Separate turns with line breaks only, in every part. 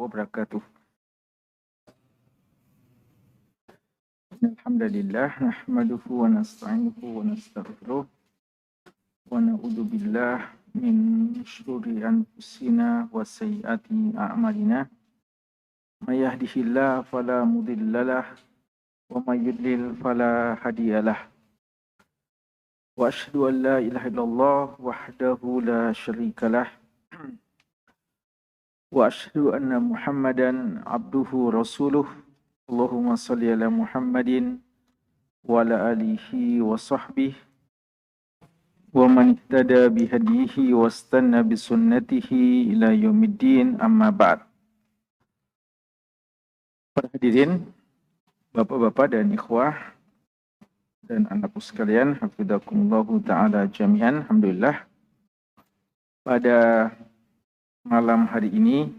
wabarakatuh. Alhamdulillah nahmaduhu wa nasta'inuhu wa nastaghfiruh wa na'udzu billah min syururi anfusina wa sayyiati a'malina. May yahdihillahu fala mudhillalah wa may yudlil fala hadiyalah. Wa asyhadu an la ilaha illallah wahdahu la syarikalah. Wa asyhadu anna Muhammadan abduhu rasuluh. Allahumma salli ala Muhammadin wa ala alihi wa sahbihi wa man ihtada bihadihi wa istanna bisunnatihi ila yaumiddin, amma ba'd. Para hadirin, bapak-bapak dan ikhwah dan anakku sekalian, hafizakumullahu ta'ala jami'an. Alhamdulillah, pada malam hari ini,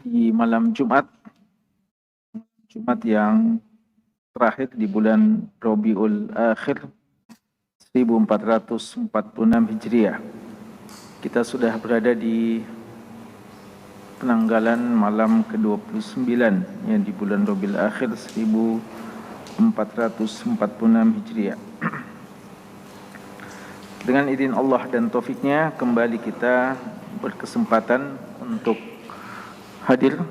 di malam Jumat yang terakhir di bulan Rabiul Akhir 1446 Hijriah. Kita sudah berada di penanggalan malam ke-29 yang di bulan Rabiul Akhir 1446 Hijriah. Dengan izin Allah dan taufiknya, kembali kita berkesempatan untuk hadir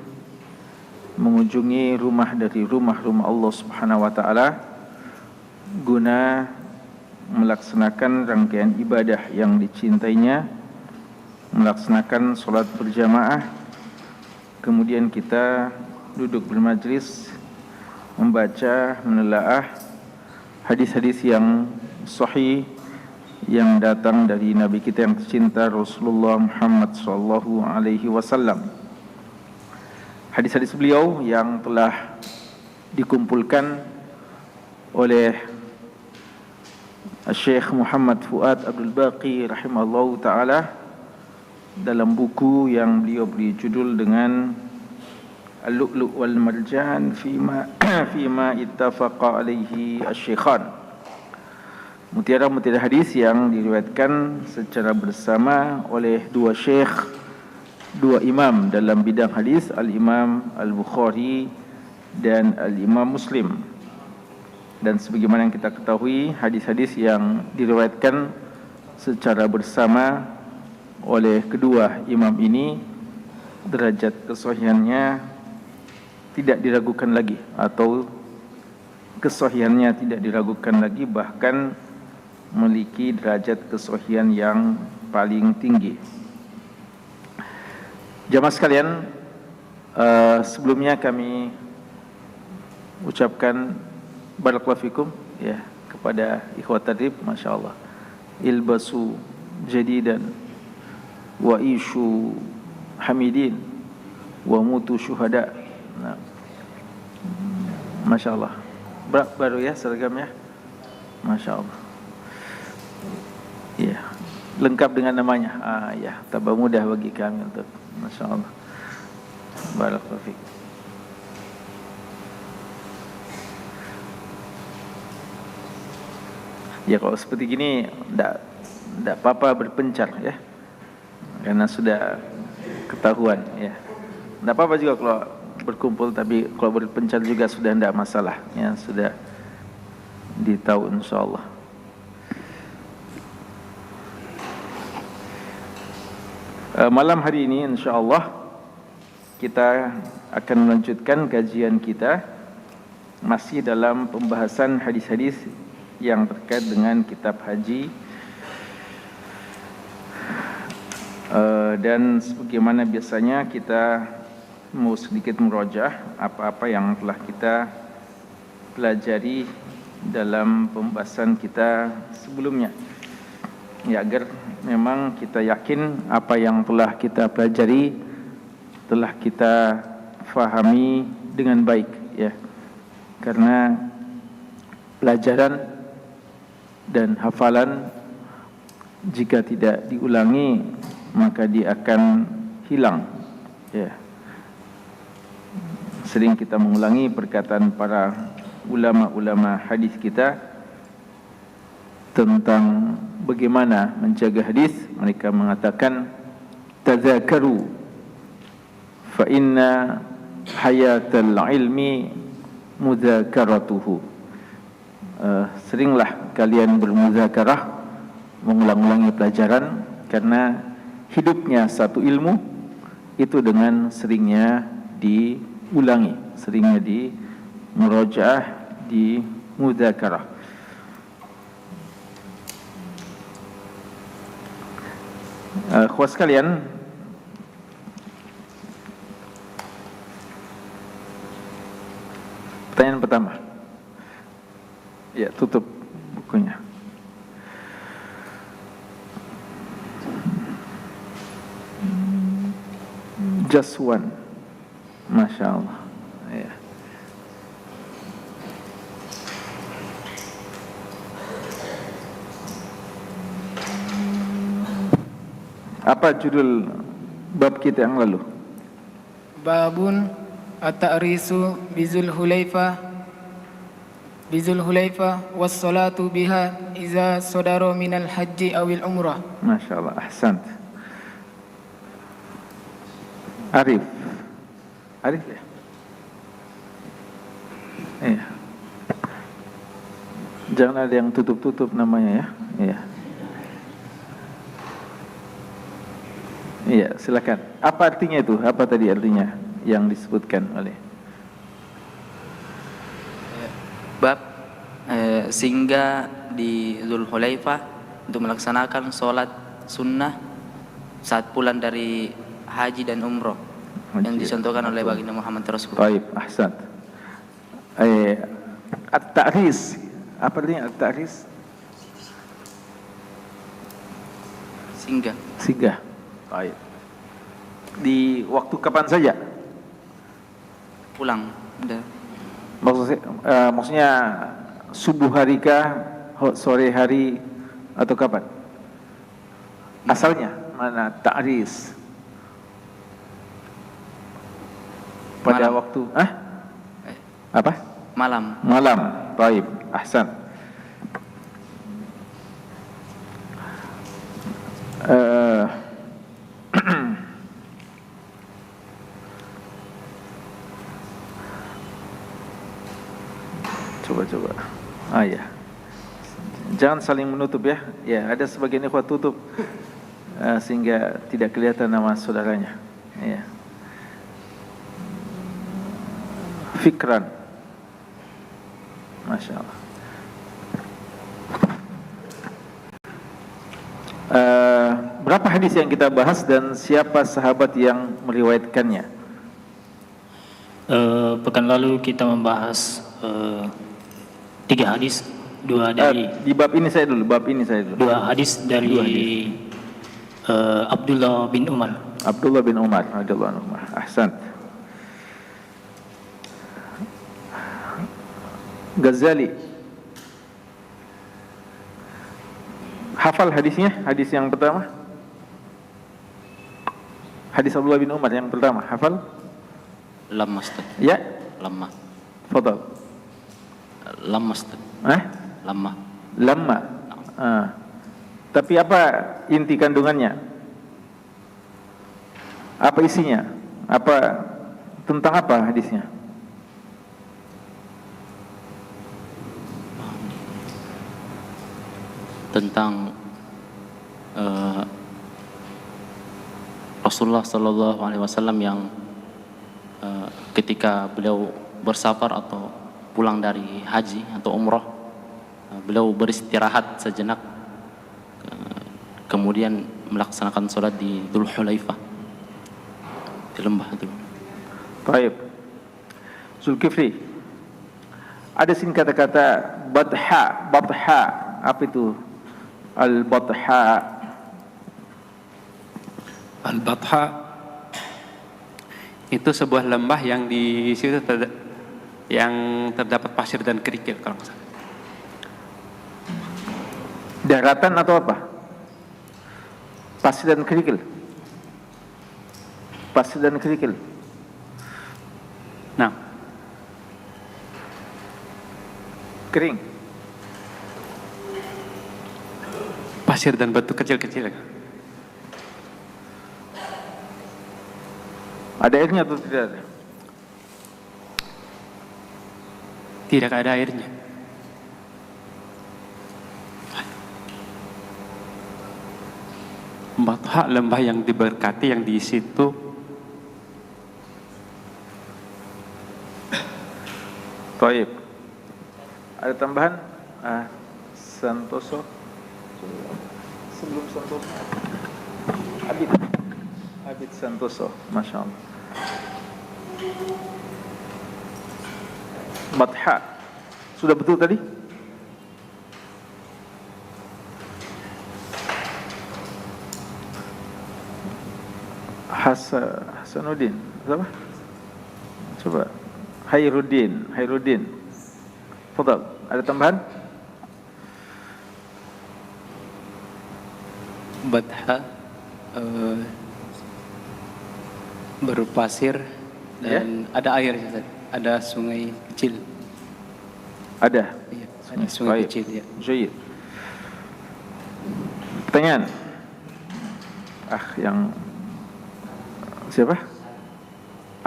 mengunjungi rumah dari rumah-rumah Allah Subhanahu wa taala guna melaksanakan rangkaian ibadah yang dicintainya, melaksanakan salat berjamaah, kemudian kita duduk bermajlis membaca, menelaah hadis-hadis yang sahih yang datang dari Nabi kita yang tercinta Rasulullah Muhammad sallallahu alaihi wasallam. Hadis-hadis beliau yang telah dikumpulkan oleh Syekh Muhammad Fuad Abdul Baqi rahimahullahu ta'ala dalam buku yang beliau beri judul dengan Al-Lu'lu' wal Marjan Fima ittafaqa alaihi asy-syaikhan. Mutiara-mutiara hadis yang diriwayatkan secara bersama oleh dua imam dalam bidang hadis, Al-Imam Al-Bukhari dan Al-Imam Muslim. Dan sebagaimana yang kita ketahui, hadis-hadis yang diriwayatkan secara bersama oleh kedua imam ini, derajat kesahihannya tidak diragukan lagi, atau kesahihannya tidak diragukan lagi, bahkan memiliki derajat kesahihan yang paling tinggi. Jamaah sekalian, sebelumnya kami ucapkan barakallahu fikum ya kepada ikhwat tadrib, masyaallah. Ilbasu jadidan wa ishu hamidin wa mutu syuhada. Nah, masyaallah. Baru ya seragamnya. Masyaallah. Ya, lengkap dengan namanya. Ya, tambah mudah bagi kami untuk, masyaallah. Barakallahu fiik. Ya, kalau seperti gini enggak apa-apa berpencar ya. Karena sudah ketahuan ya. Enggak apa-apa juga kalau berkumpul, tapi kalau berpencar juga sudah enggak masalah ya, sudah ditahu insyaallah. Malam hari ini insyaallah kita akan melanjutkan kajian kita masih dalam pembahasan hadis-hadis yang terkait dengan kitab haji, dan sebagaimana biasanya kita mau sedikit merojah apa-apa yang telah kita pelajari dalam pembahasan kita sebelumnya, ya, agar memang kita yakin apa yang telah kita pelajari telah kita fahami dengan baik ya. Karena pelajaran dan hafalan jika tidak diulangi maka dia akan hilang ya. Sering kita mengulangi perkataan para ulama-ulama hadis kita tentang bagaimana menjaga hadis. Mereka mengatakan tadzakaru fa inna hayatal ilmi mudzakaratuhu. Seringlah kalian bermuzakarah, mengulang-ulangi pelajaran, karena hidupnya satu ilmu itu dengan seringnya diulangi, seringnya di murajaah, di muzakarah. Ikhwas sekalian, pertanyaan pertama. Ya, tutup bukunya. Just one. Masya Allah. Ya. Apa judul bab kita yang lalu?
Babun at-ta'risu bizul hulaifa was-salatu biha iza sadara minal haji awil umrah.
Masya Allah, ahsant. Arif ya? Iya. Jangan ada yang tutup-tutup namanya ya. Iya. Iya, silakan. Apa artinya itu? Apa tadi artinya yang disebutkan oleh
bab singgah di Dzulhulaifah untuk melaksanakan sholat sunnah saat pulang dari haji dan umroh yang dicontohkan oleh baginda Muhammad Rasulullah.
Baik, ahsan. At-ta'ris. Apa artinya at-ta'ris? Singgah. Baik. Di waktu kapan saja?
Pulang. Udah.
Maksudnya subuh hari kah, sore hari, atau kapan? Asalnya mana ta'ris? Pada
malam.
Waktu apa?
Malam.
Baik, ahsan. Coba. Ya. Jangan saling menutup ya. Ya, ada sebagian ikhwah tutup sehingga tidak kelihatan nama saudaranya. Ya. Fikran. Masya Allah. Berapa hadis yang kita bahas dan siapa sahabat yang meriwayatkannya?
Pekan lalu kita membahas 3 hadis, 2 dari
di bab ini saya dulu.
2 hadis dari Abdullah bin Umar
radhiyallahu anhu. Ahsan. Ghazali, hafal hadisnya? Hadis yang pertama, hadis Abdullah bin Umar yang pertama, hafal?
Lamma Ustaz.
Ya,
Lamma.
fadal.
Lamma Ustaz. Lamma.
Tapi apa inti kandungannya? Apa isinya? Tentang apa hadisnya?
Tentang Rasulullah Sallallahu Alaihi Wasallam yang ketika beliau bersafar atau pulang dari haji atau umroh, beliau beristirahat sejenak, kemudian melaksanakan sholat di Dzulhulaifah, di lembah itu.
Baik. Zulkifli, ada sini kata-kata batha. Apa itu al-batha?
Al-Batha itu sebuah lembah yang di situ yang terdapat pasir dan kerikil kalau nggak salah.
Daratan atau apa? Pasir dan kerikil.
Nah,
Kering.
pasir dan batu kecil-kecil.
Ada airnya atau tidak ada?
Tidak ada airnya. Batha lembah yang diberkati yang di situ.
Taib. Ada tambahan? Santoso. Sebelum Santoso. Abid Santoso. Masya Allah. Batha. Sudah betul tadi? Hasanuddin. Apa? Coba. Khairuddin. Fadal. Ada tambahan?
Batha berpasir dan ada air, Ustaz. Ada sungai kecil.
Ada.
Iya, ada sungai
Baik.
kecil ya.
Jayyid. Pertanyaan. Yang siapa?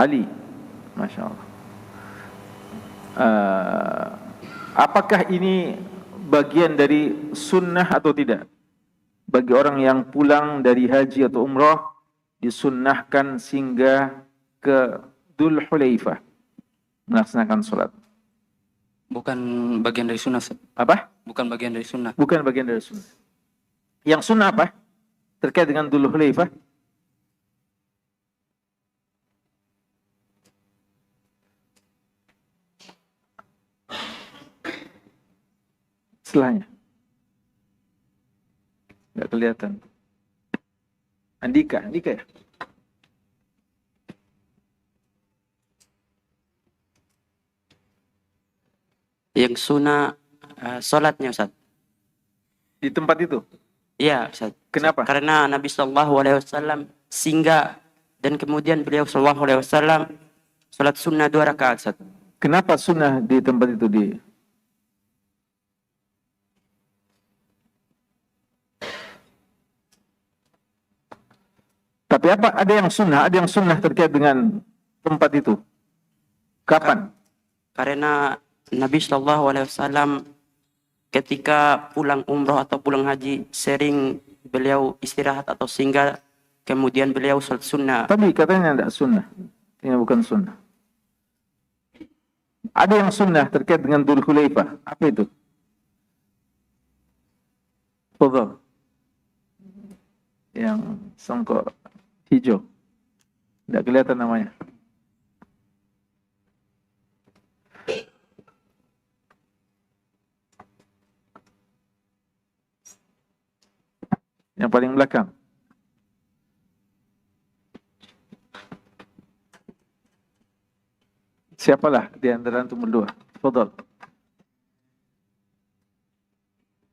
Ali. Masya Allah. Apakah ini bagian dari sunnah atau tidak? Bagi orang yang pulang dari haji atau umrah, disunnahkan singgah ke Dzul Hulaifah melaksanakan sholat.
Bukan bagian dari sunnah, Ustaz.
Apa?
Bukan bagian dari sunnah.
Bukan bagian dari sunnah. Yang sunnah apa? Terkait dengan Dzul Hulaifah? Setelahnya. Nggak kelihatan. Andika ya?
Yang sunnah sholatnya, Ustaz.
Di tempat itu?
Iya, Ustaz.
Kenapa?
Karena Nabi SAW singgah dan kemudian beliau SAW sholat sunnah 2 rakaat, Ustaz.
Kenapa sunnah di tempat itu Tapi apa? Ada yang sunnah terkait dengan tempat itu. Kapan?
Karena Nabi SAW ketika pulang umroh atau pulang haji sering beliau istirahat atau singgah, kemudian beliau sholat sunnah.
Tapi katanya tidak sunnah. Ini bukan sunnah. Ada yang sunnah terkait dengan Dzul Hulaifah. Apa itu? Fadhal. Yang songkok hijau. Tidak kelihatan namanya. Yang paling belakang. Siapalah di antara antum berdua? Fadhal.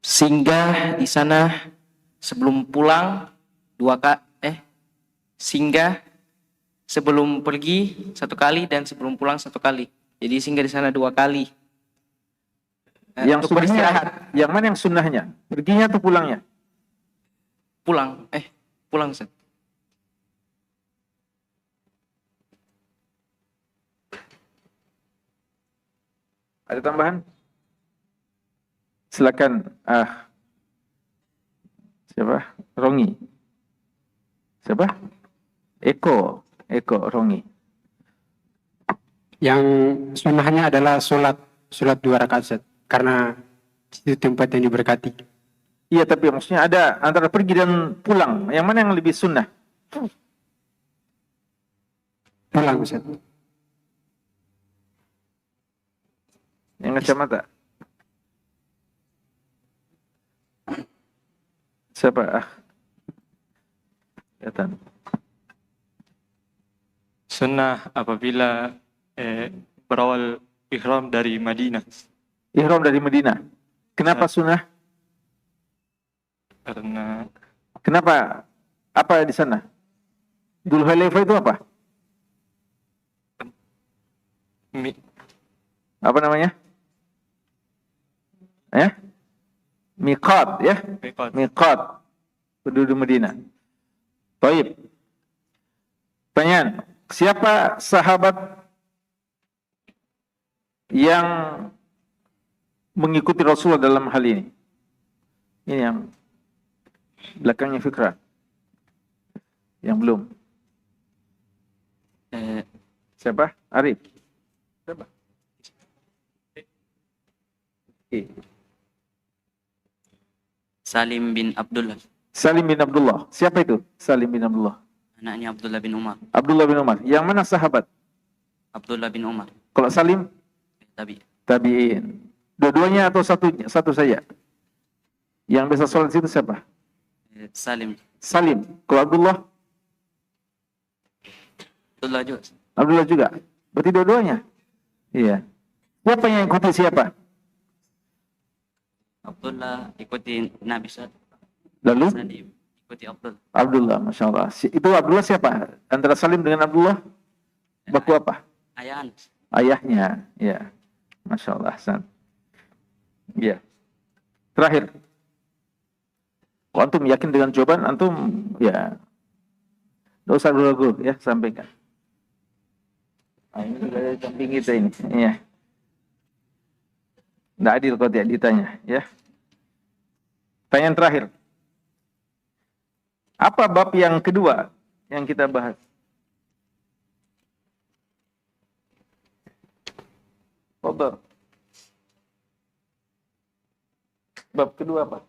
Singgah di sana sebelum pulang singgah sebelum pergi 1 kali dan sebelum pulang 1 kali. Jadi singgah di sana 2 kali.
Yang
Untuk beristirahat.
sunnahnya, yang mana yang sunnahnya? Perginya atau pulangnya?
Pulang Ustaz.
Ada tambahan? Silakan. Siapa? Rongi. Siapa? Eko Rongi.
Yang sunnahnya adalah sholat 2 rakaat, Ustaz. Karena itu tempat yang diberkati.
Iya, tapi maksudnya ada antara pergi dan pulang. Yang mana yang lebih sunnah?
Pulang, Ustaz.
Yang kacamata. Siapa? Kelihatan.
Sunnah apabila berawal ihram dari Madinah.
Ihram dari Madinah. Kenapa sunnah?
Karena
Kenapa? Apa di sana? Dzul Hulaifah itu apa? Apa namanya? Miqat, ya? Miqat. Penduduk Madinah. Baik. Pertanyaan. Siapa sahabat yang mengikuti Rasulullah dalam hal ini? Ini yang belakangnya Fikra. Yang belum. Siapa? Arif. Siapa?
Salim bin Abdullah.
Salim bin Abdullah. Siapa itu? Salim bin Abdullah.
Anaknya Abdullah bin Umar.
Abdullah bin Umar. Yang mana sahabat?
Abdullah bin Umar.
Kalau Salim?
Tabi.
Tabi'in. Dua-duanya atau satu saja? Yang bisa sholat itu siapa?
Salim.
Salim. Kalau Abdullah?
Abdullah juga.
Abdullah juga. Berarti dua-duanya? Iya. Siapa yang ikuti siapa?
Abdullah ikuti Nabi SAW.
Lalu?
Ikuti Abdullah.
Abdullah, Masya Allah. Itu Abdullah siapa? Antara Salim dengan Abdullah? Baku apa?
Ayah Anas.
Ayahnya. Ya. Masya Allah. Hasan. Ya. Terakhir. Kalau antum yakin dengan jawaban, antum ya tidak usah ragu ya, sampaikan. Nah, ini juga dari samping kita ini. Iya. Tidak adil kalau tidak ditanya. Ya. Pertanyaan terakhir. Apa bab yang kedua yang kita bahas? Fadhal. Bab kedua apa?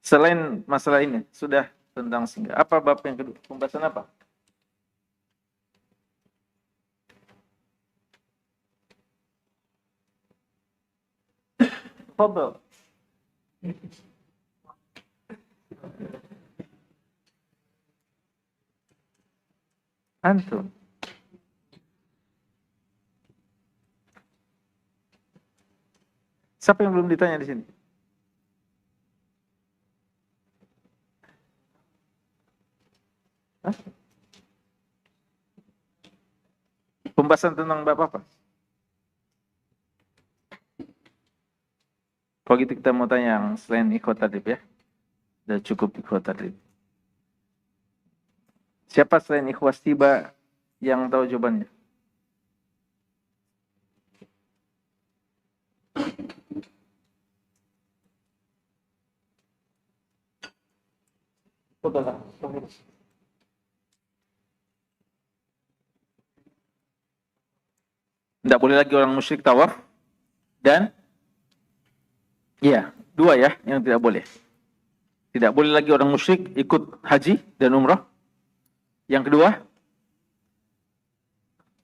Selain masalah ini, sudah tentang singgah. Apa bab yang kedua? Pembahasan apa? Fadhal. Antum. Siapa yang belum ditanya di sini? Hah? Pembahasan tentang bab apa? Kalau gitu kita mau tanya yang selain ikhwat tadrib ya. Sudah cukup ikhwat tadrib. Siapa selain ikhwas tiba yang tahu jawabannya? Tidak boleh lagi orang musyrik tawaf dan iya, dua ya yang tidak boleh. Tidak boleh lagi orang musyrik ikut haji dan umrah. Yang kedua,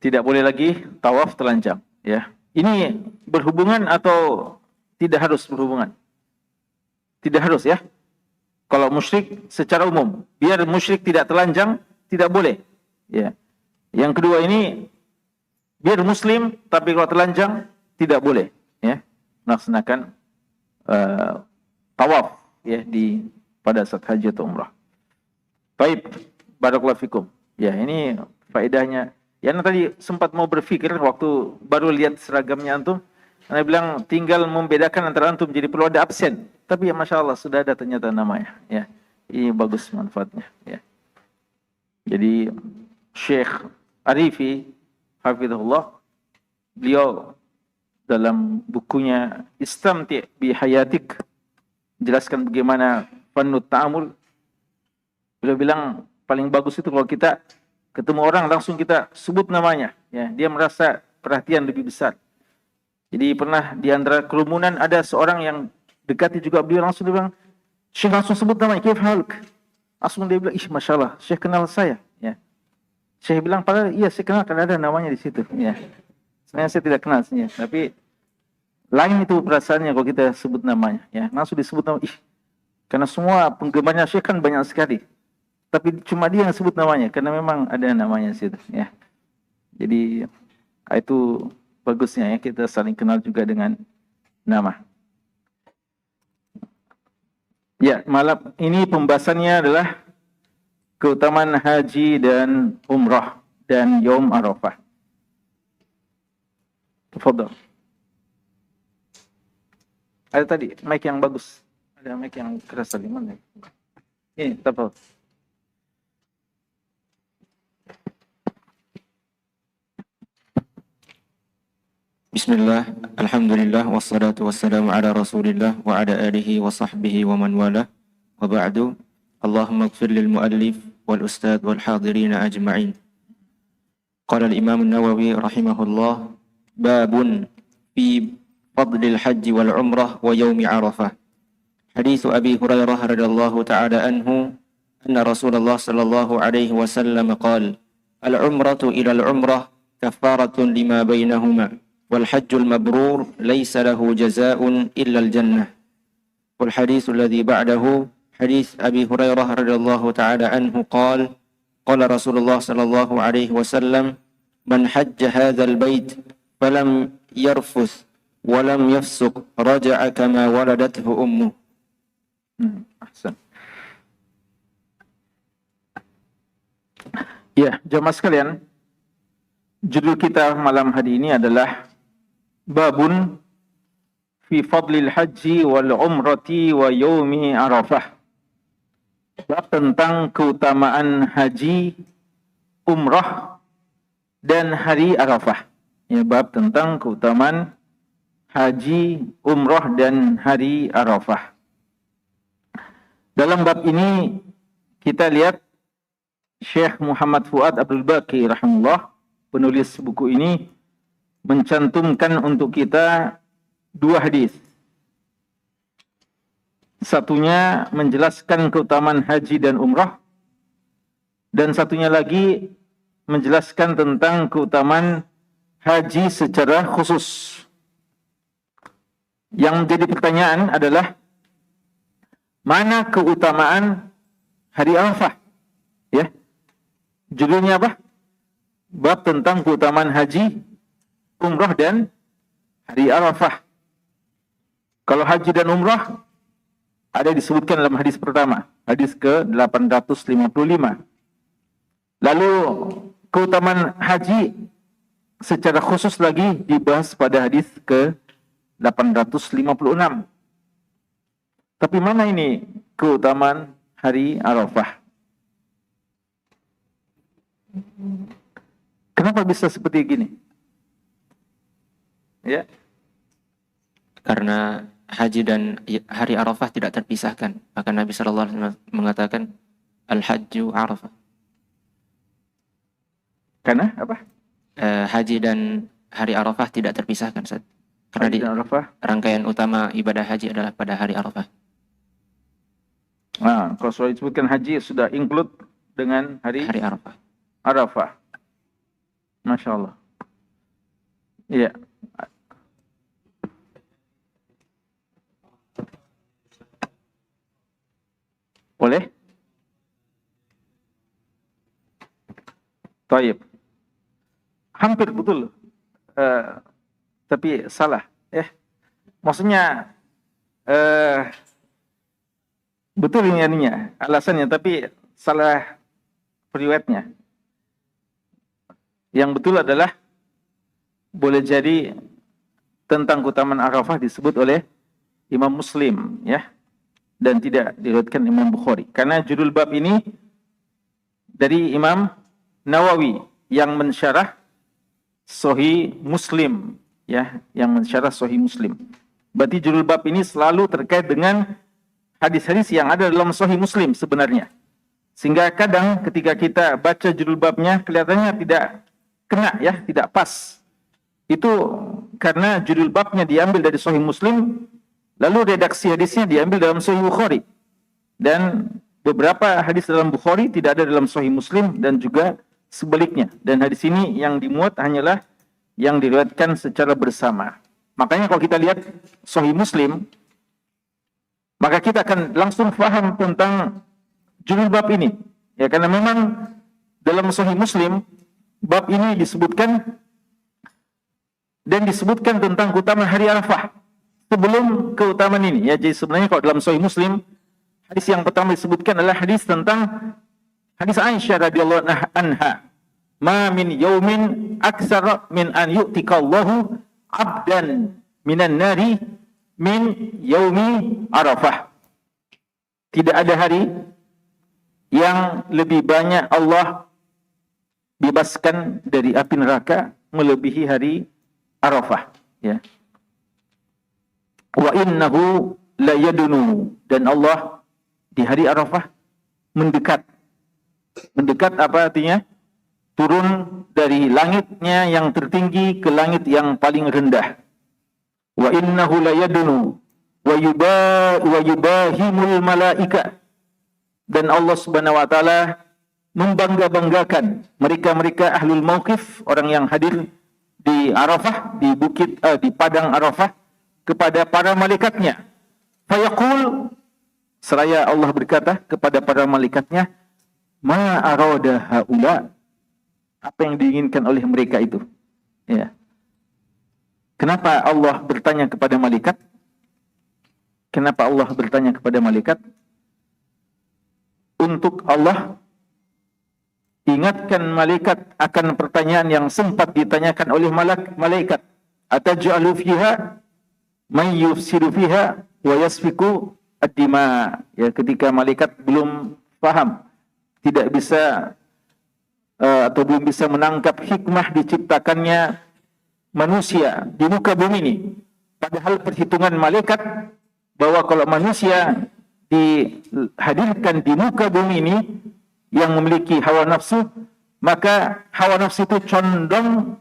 tidak boleh lagi tawaf telanjang. Ya, ini berhubungan atau tidak harus berhubungan? Tidak harus ya. Kalau musyrik secara umum, biar musyrik tidak telanjang, tidak boleh. Ya. Yang kedua ini, biar muslim tapi kalau telanjang tidak boleh. Ya, melaksanakan tawaf ya pada saat haji atau umrah. Baik, barakallahu fikum. Ya, ini faedahnya. Yang tadi sempat mau berpikir waktu baru lihat seragamnya antum, Anda bilang tinggal membedakan antara antum jadi perlu ada absen. Tapi ya Masya Allah sudah ada ternyata namanya. Ya, ini bagus manfaatnya. Ya. Jadi Syekh Arifi, hafizahullah, beliau dalam bukunya Istamti' bi Hayatik menjelaskan bagaimana fannut ta'amul. Beliau bilang paling bagus itu kalau kita ketemu orang langsung kita sebut namanya. Ya, dia merasa perhatian lebih besar. Jadi pernah di antara kerumunan ada seorang yang dekati juga beliau langsung dia bilang, Syekh langsung sebut namanya, Kif haluk? Langsung dia bilang, ih Masya Allah, Syekh kenal saya. Ya. Syekh bilang, padahal iya saya kenal karena ada namanya di situ. Ya. Sebenarnya saya tidak kenal sih, tapi lain itu perasaannya kalau kita sebut namanya. Ya. Langsung disebut nama, ih. Karena semua penggemarnya Syekh kan banyak sekali. Tapi cuma dia yang sebut namanya, karena memang ada namanya di situ. Ya. Jadi itu bagusnya ya kita saling kenal juga dengan nama. Ya, malam ini pembahasannya adalah keutamaan haji dan umrah dan Yaum Arafah. Tafadhal. Ada tadi mic yang bagus. Ada mic yang keras tadi mana? Ini, tafadhal.
Bismillah, alhamdulillah, wassalatu wassalamu ala rasulillah wa ala alihi wa sahbihi wa man wala wa ba'du. Allahumma ighfir lil muallif wal ustad wal hadirina ajma'in. Qala al-imam an-Nawawi rahimahullah, babun fi fadlil haji wal umrah wa yaumi Arafah. Hadits Abi Hurairah radhiyallahu ta'ala anhu anna Rasulullah sallallahu alaihi wasallam qala al-umratu ila al-umrah kafaratun lima bainahuma wal hajjul mabrur laysa lahu jazaa'un illa al-jannah. Wal hadits alladhi ba'dahu hadits Abi Hurairah radhiyallahu ta'ala anhu qala qala Rasulullah sallallahu alaihi wasallam man hajja hadzal bait falam yarfuth wa lam yafsuq raja'a kama waladathu ummuh.
Ahsan. Ya, jemaah sekalian, judul kita malam hari ini adalah babun fi fadlil haji wal umrati wa yaumi Arafah. Bab tentang keutamaan haji, umrah dan hari Arafah. Ya, bab tentang keutamaan haji, umrah dan hari Arafah. Dalam bab ini kita lihat Syekh Muhammad Fuad Abdul Baqi rahimahullah, penulis buku ini, mencantumkan untuk kita dua hadis. Satunya menjelaskan keutamaan haji dan umrah, dan satunya lagi menjelaskan tentang keutamaan haji secara khusus. Yang menjadi pertanyaan adalah, mana keutamaan hari Arafah? Ya, judulnya apa? Bab tentang keutamaan haji, umrah dan hari Arafah. Kalau haji dan umrah ada disebutkan dalam hadis pertama, hadis ke-855. Lalu keutamaan haji secara khusus lagi dibahas pada hadis ke-856. Tapi mana ini keutamaan hari Arafah? Kenapa bisa seperti gini? Ya.
Karena haji dan hari Arafah tidak terpisahkan. Maka Nabi SAW mengatakan al-hajju Arafah.
Karena apa?
Haji dan hari Arafah tidak terpisahkan, Ustaz. Karena di rangkaian utama ibadah haji adalah pada hari Arafah.
Nah, kalau sudah disebutkan haji sudah include dengan hari
Arafah.
Arafah. Masya Allah. Iya. Boleh? Taib. Hampir betul. Tapi salah. Maksudnya betul ini aninya, alasannya, tapi salah periwayatnya. Yang betul adalah boleh jadi tentang keutamaan Arafah disebut oleh Imam Muslim, ya, dan tidak diriwayatkan Imam Bukhari. Karena judul bab ini dari Imam Nawawi yang mensyarah Sahih Muslim, ya, yang mensyarah Sahih Muslim. Berarti judul bab ini selalu terkait dengan hadis-hadis yang ada dalam Sahih Muslim sebenarnya. Sehingga kadang ketika kita baca judul babnya kelihatannya tidak kena, ya, tidak pas. Itu karena judul babnya diambil dari Sahih Muslim, lalu redaksi hadisnya diambil dalam Sahih Bukhari. Dan beberapa hadis dalam Bukhari tidak ada dalam Sahih Muslim dan juga sebaliknya. Dan hadis ini yang dimuat hanyalah yang diriwayatkan secara bersama. Makanya kalau kita lihat Sahih Muslim, maka kita akan langsung faham tentang judul bab ini. Ya, karena memang dalam Sahih Muslim bab ini disebutkan dan disebutkan tentang keutamaan hari Arafah sebelum keutamaan ini. Ya, jadi sebenarnya kalau dalam Sahih Muslim hadis yang pertama disebutkan adalah hadis tentang hadis Aisyah radhiyallahu anha. Ma min yaumin aktsara min an yu'tikallahu 'abdan minan nari min yaumi Arafah. Tidak ada hari yang lebih banyak Allah bebaskan dari api neraka melebihi hari Arafah. Ya. Wa innahu la yadunu, dan Allah di hari Arafah mendekat. Mendekat apa artinya? Turun dari langitnya yang tertinggi ke langit yang paling rendah. Wa innahu la yadunu wa yubahimul malaika, dan Allah Subhanahu wa taala membangga-banggakan mereka-mereka ahlul mauqif, orang yang hadir di Arafah, di di padang Arafah, kepada para malaikatnya. Fayaqul, seraya Allah berkata kepada para malaikatnya, ma arada haula, apa yang diinginkan oleh mereka itu. Ya. Kenapa Allah bertanya kepada malaikat? Kenapa Allah bertanya kepada malaikat? Untuk Allah ingatkan malaikat akan pertanyaan yang sempat ditanyakan oleh malaikat. Ataj'alu fiha man yufsidu fiha wa yasfiku ad-dima. Ya, ketika malaikat belum paham, tidak bisa atau belum bisa menangkap hikmah diciptakannya manusia di muka bumi ini. Padahal perhitungan malaikat bahwa kalau manusia dihadirkan di muka bumi ini yang memiliki hawa nafsu, maka hawa nafsu itu cenderung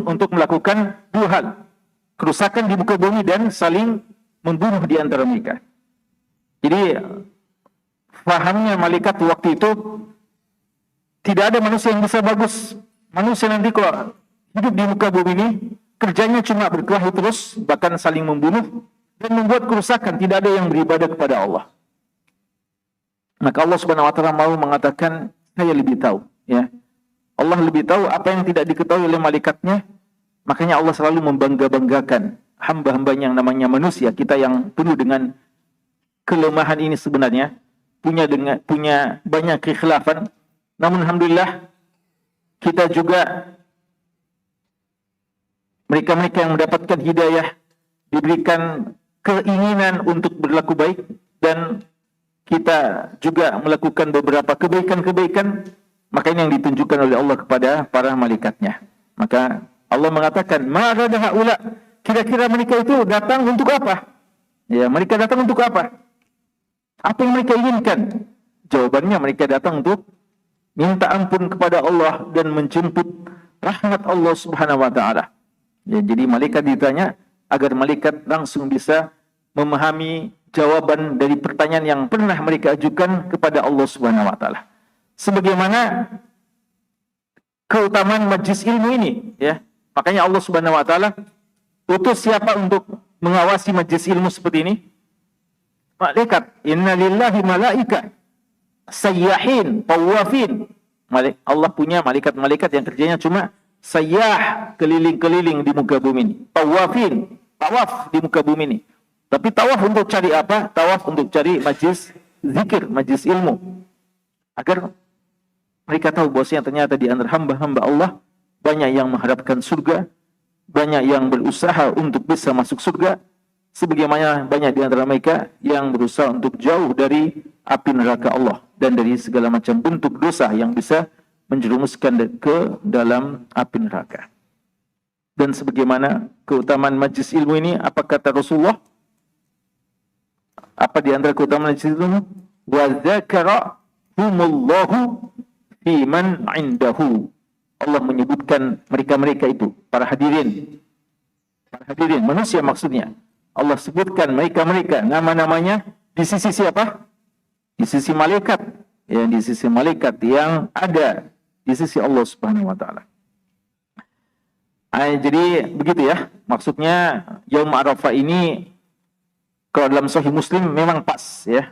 untuk melakukan dua hal: kerusakan di muka bumi dan saling membunuh di antara mereka. Jadi fahamnya malaikat waktu itu, tidak ada manusia yang bisa bagus. Manusia nanti kalau hidup di muka bumi ini, kerjanya cuma berkelahi terus, bahkan saling membunuh dan membuat kerusakan. Tidak ada yang beribadah kepada Allah. Maka Allah Subhanahu wa taala mau mengatakan, saya lebih tahu, ya. Allah lebih tahu apa yang tidak diketahui oleh malaikatnya. Makanya Allah selalu membangga-banggakan hamba-hambanya yang namanya manusia. Kita yang penuh dengan kelemahan ini sebenarnya punya banyak kekhilafan. Namun alhamdulillah kita juga mereka-mereka yang mendapatkan hidayah diberikan keinginan untuk berlaku baik, dan kita juga melakukan beberapa kebaikan-kebaikan, maka ini yang ditunjukkan oleh Allah kepada para malaikatnya. Maka Allah mengatakan, ma arada haula, kira-kira mereka itu datang untuk apa? Ya, mereka datang untuk apa? Apa yang mereka inginkan? Jawabannya, mereka datang untuk minta ampun kepada Allah dan menjemput rahmat Allah Subhanahu wa taala. Ya, jadi malaikat ditanya agar malaikat langsung bisa memahami jawaban dari pertanyaan yang pernah mereka ajukan kepada Allah Subhanahu wa taala. Sebagaimana keutamaan majlis ilmu ini, ya. Makanya Allah Subhanahu wa taala utus siapa untuk mengawasi majlis ilmu seperti ini? Malaikat. Inna lillahi malaika sayyahin, tawafin. Allah punya malaikat-malaikat yang kerjanya cuma sayyah, keliling-keliling di muka bumi ini. Tawafin, tawaf di muka bumi ini. Tapi tawaf untuk cari apa? Tawaf untuk cari majlis zikir, majlis ilmu. Agar mereka tahu bahwasanya ternyata di antara hamba-hamba Allah banyak yang mengharapkan surga, banyak yang berusaha untuk bisa masuk surga, sebagaimana banyak di antara mereka yang berusaha untuk jauh dari api neraka Allah dan dari segala macam bentuk dosa yang bisa menjerumuskan ke dalam api neraka. Dan sebagaimana keutamaan majlis ilmu ini, apa kata Rasulullah? Apa di antara keutamaan majlis ilmu? Wa dzakarahumullahu fi man indahu. Allah menyebutkan mereka-mereka itu, para hadirin. Para hadirin, manusia maksudnya. Allah sebutkan mereka-mereka, nama-namanya di sisi siapa? Di sisi malaikat. Ya, di sisi malaikat yang ada di sisi Allah Subhanahu wa taala. Jadi begitu ya. Maksudnya Yaum Arafah ini kalau dalam Sahih Muslim memang pas ya.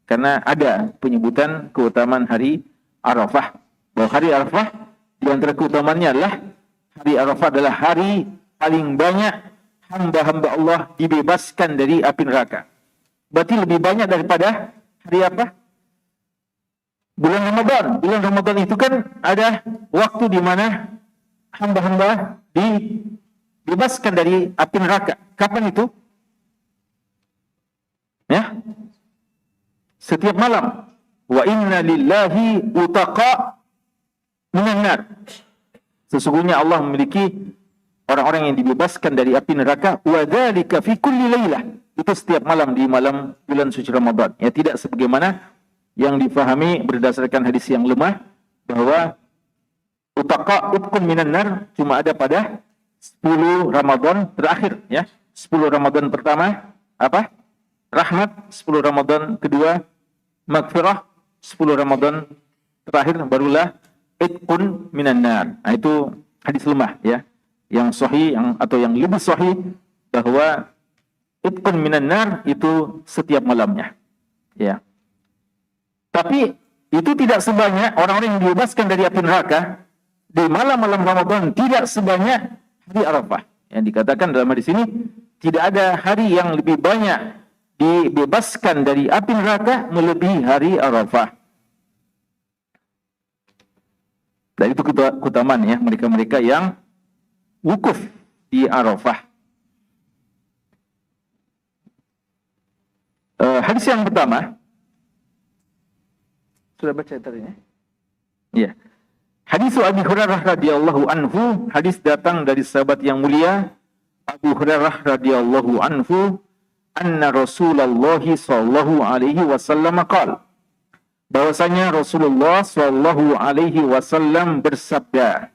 Karena ada penyebutan keutamaan hari Arafah. Bahwa hari Arafah di antara keutamaannya adalah hari Arafah adalah hari paling banyak hamba-hamba Allah dibebaskan dari api neraka. Berarti lebih banyak daripada hari apa? Bulan Ramadan. Bulan Ramadan itu kan ada waktu di mana hamba-hamba dibebaskan dari api neraka. Kapan itu? Ya. Setiap malam. Wa inna lillahi utaqa minan nar. Sesungguhnya Allah memiliki orang-orang yang dibebaskan dari api neraka, wa dzalika fi kulli lailah, itu setiap malam di malam bulan suci Ramadan. Ya, tidak sebagaimana yang difahami berdasarkan hadis yang lemah bahwa utaqa utqun minan nar cuma ada pada 10 Ramadan terakhir, ya. 10 Ramadan pertama apa? Rahmat, 10 Ramadan kedua maghfirah, 10 Ramadan terakhir barulah itqun minan nar. Nah, itu hadis lemah, ya. Yang sahih atau yang lebih sahih bahwa itqun minan nar itu setiap malamnya, ya. Tapi itu tidak sebanyak orang-orang yang dibebaskan dari api neraka di malam-malam Ramadan, tidak sebanyak hari Arafah. Yang dikatakan dalam hadis ini, tidak ada hari yang lebih banyak dibebaskan dari api neraka melebihi hari Arafah. Dan itu keutamaan, ya, mereka-mereka yang wukuf di Arafah. Hadis yang pertama sudah baca tadi, ya? Ya. Hadis Abi Hurairah radhiyallahu anhu, hadis datang dari sahabat yang mulia Abu Hurairah radhiyallahu anhu, anna Rasulullah sallallahu alaihi wasallam qala, bahwasanya Rasulullah sallallahu alaihi wasallam bersabda,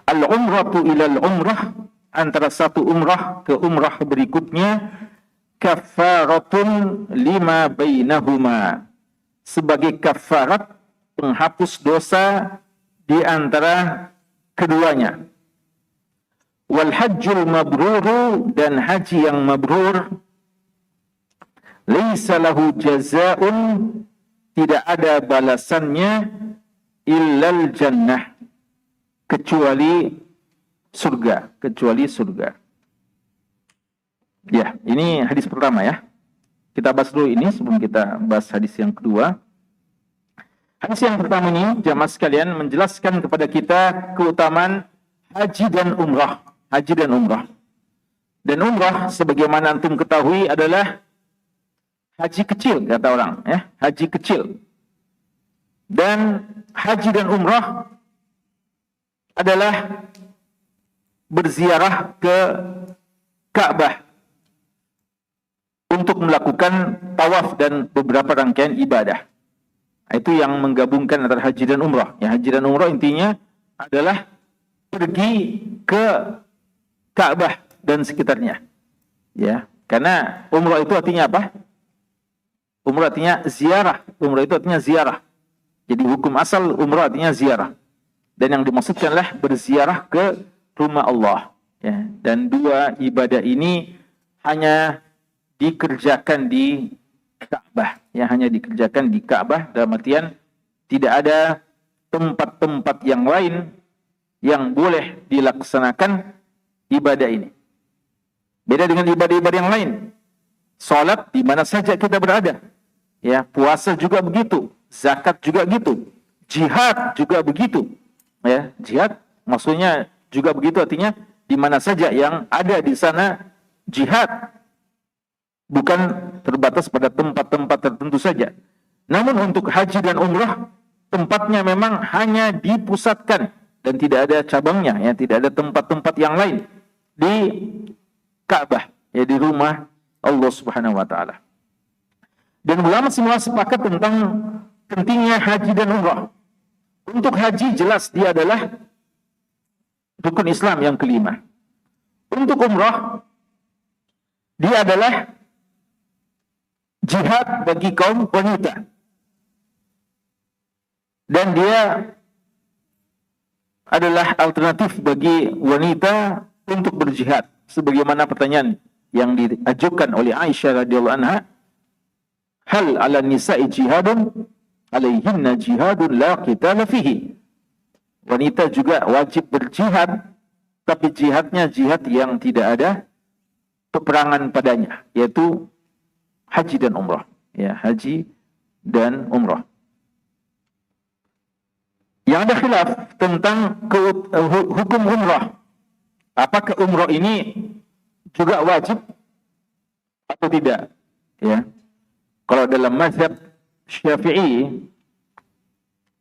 al-umratu ila al-umrah, antara satu umrah ke umrah berikutnya, kafaratun lima bainahuma, sebagai kafarat penghapus dosa di antara keduanya. Wal hajjul mabruru, dan haji yang mabrur, laisa lahu jazaa'un, tidak ada balasannya, illal jannah, kecuali surga, Ya, ini hadis pertama, ya. Kita bahas dulu ini sebelum kita bahas hadis yang kedua. Hadis yang pertama ini, jamaah sekalian, menjelaskan kepada kita keutamaan haji dan umrah. Dan umrah, sebagaimana antum ketahui, adalah haji kecil, kata orang, ya, haji kecil. Dan haji dan umrah adalah berziarah ke Ka'bah untuk melakukan tawaf dan beberapa rangkaian ibadah. Itu yang menggabungkan antara haji dan umrah. Ya, haji dan umrah intinya adalah pergi ke Ka'bah dan sekitarnya. Ya, karena umrah itu artinya apa? Umrah artinya ziarah. Umrah itu artinya ziarah. Jadi hukum asal umrah artinya ziarah. Dan yang dimaksudkanlah berziarah ke rumah Allah. Ya, dan dua ibadah ini hanya dikerjakan di Ka'bah, ya, hanya dikerjakan di Ka'bah, dalam artian tidak ada tempat-tempat yang lain yang boleh dilaksanakan ibadah ini. Beda dengan ibadah-ibadah yang lain. Salat di mana saja kita berada. Ya, puasa juga begitu, zakat juga gitu, jihad juga begitu. Ya, jihad maksudnya juga begitu, artinya di mana saja yang ada di sana jihad. Bukan terbatas pada tempat-tempat tertentu saja. Namun untuk haji dan umrah, tempatnya memang hanya dipusatkan dan tidak ada cabangnya, ya, tidak ada tempat-tempat yang lain di Ka'bah, ya, di rumah Allah Subhanahu wa taala. Dan ulama semua sepakat tentang pentingnya haji dan umrah. Untuk haji jelas dia adalah rukun Islam yang kelima. Untuk umrah dia adalah jihad bagi kaum wanita. Dan dia adalah alternatif bagi wanita untuk berjihad. Sebagaimana pertanyaan yang diajukan oleh Aisyah radhiyallahu anha, hal ala nisa'i jihadun alaihinna jihadun la qitala fihi. Wanita juga wajib berjihad, tapi jihadnya jihad yang tidak ada peperangan padanya, yaitu haji dan umrah. Ya, haji dan umrah. Yang ada khilaf tentang hukum umrah. Apakah umrah ini juga wajib atau tidak? Ya. Kalau dalam mazhab Syafi'i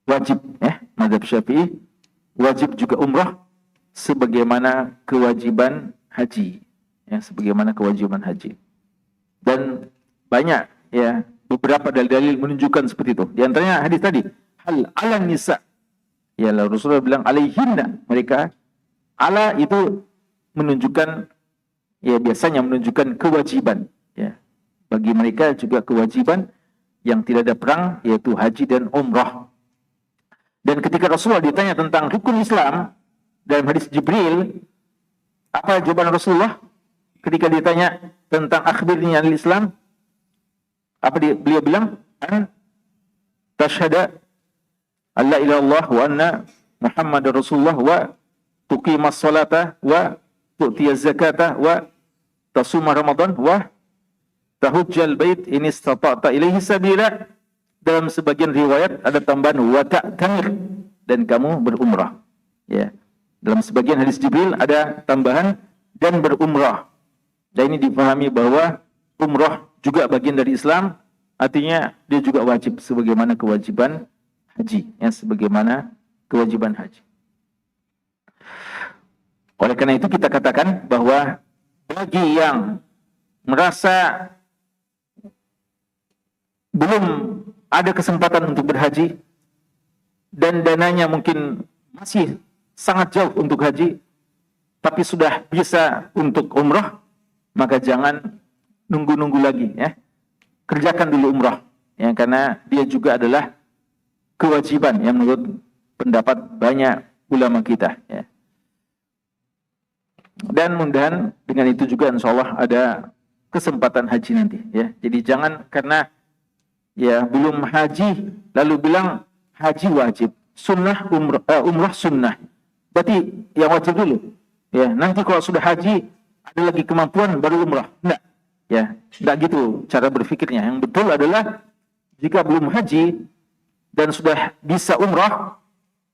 wajib, ya, mazhab Syafi'i wajib juga umrah, sebagaimana kewajiban haji, ya, sebagaimana kewajiban haji. Dan banyak ya beberapa dalil-dalil menunjukkan seperti itu. Di antaranya hadis tadi, hal ala nisa. Ya, Rasulullah bilang alaihinna, mereka ala itu menunjukkan, ya biasanya menunjukkan kewajiban, ya. Bagi mereka juga kewajiban yang tidak ada perang, yaitu haji dan umrah. Dan ketika Rasulullah ditanya tentang rukun Islam dalam hadis Jibril, apa jawaban Rasulullah ketika ditanya tentang akhbirni anil Islam? Apa beliau bilang? An tashhada an la ilaha illallah wa anna Muhammadar Rasulullah wa tuqimas salata wa tu'tiyaz zakata wa tasuma Ramadan wa tahujjal bait in istata'ta ilaihi sabila. Dalam sebagian riwayat ada tambahan wa ta'tamir, dan kamu berumrah. Ya. Dalam sebagian hadis Jibril ada tambahan dan berumrah. Dan ini dipahami bahwa umrah juga bagian dari Islam, artinya dia juga wajib sebagaimana kewajiban haji, ya, sebagaimana kewajiban haji. Oleh karena itu kita katakan bahwa bagi yang merasa belum ada kesempatan untuk berhaji dan dananya mungkin masih sangat jauh untuk haji, tapi sudah bisa untuk umrah, maka jangan nunggu-nunggu lagi, ya. Kerjakan dulu umrah, ya, karena dia juga adalah kewajiban yang menurut pendapat banyak ulama kita, ya. Dan mudah-mudahan dengan itu juga insya Allah ada kesempatan haji nanti, ya. Jadi jangan karena ya belum haji lalu bilang haji wajib, sunnah umrah sunnah, berarti yang wajib dulu, ya. Nanti kalau sudah haji ada lagi kemampuan baru umrah, enggak, ya, enggak gitu cara berpikirnya. Yang betul adalah jika belum haji dan sudah bisa umrah,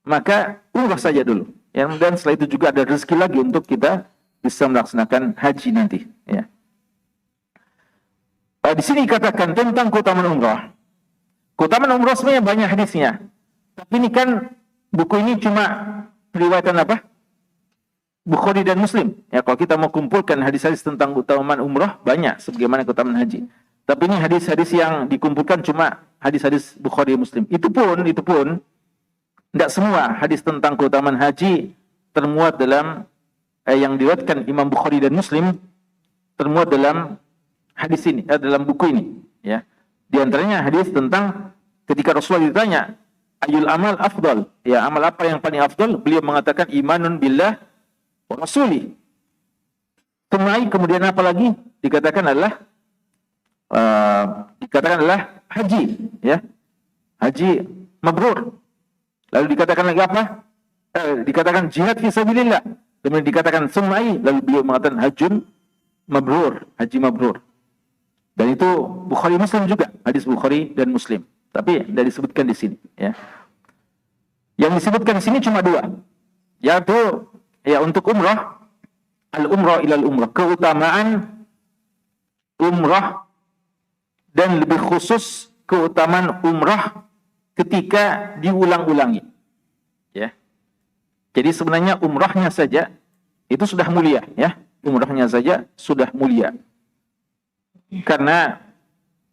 maka umrah saja dulu, ya. Dan setelah itu juga ada rezeki lagi untuk kita bisa melaksanakan haji nanti, ya. Di sini dikatakan tentang keutamaan umrah. Keutamaan umrah sebenarnya banyak hadisnya. Tapi ini kan buku ini cuma riwayatan apa? Bukhari dan Muslim. Ya, kalau kita mau kumpulkan hadis-hadis tentang keutamaan umrah banyak sebagaimana keutamaan haji. Tapi ini hadis-hadis yang dikumpulkan cuma hadis-hadis Bukhari dan Muslim. Itu pun tidak semua hadis tentang keutamaan haji termuat dalam yang diriwayatkan Imam Bukhari dan Muslim termuat dalam hadis ini, dalam buku ini, ya. Di antaranya hadis tentang ketika Rasulullah ditanya, ayul amal afdal, ya, amal apa yang paling afdal? Beliau mengatakan imanun billah wa rasuli. Kemudian apa lagi? Dikatakan adalah haji, ya. Haji mabrur. Lalu dikatakan lagi apa? Dikatakan jihad fi sabilillah. Kemudian dikatakan sumai, lalu beliau mengatakan hajjun mabrur, haji mabrur. Dan itu Bukhari Muslim juga, hadis Bukhari dan Muslim. Tapi tidak disebutkan di sini, ya. Yang disebutkan di sini cuma dua, yaitu ya untuk umrah, al-umrah ilal umrah, keutamaan umrah, dan lebih khusus keutamaan umrah ketika diulang-ulangi, ya. Jadi sebenarnya umrahnya saja itu sudah mulia, ya. Umrahnya saja sudah mulia. Karena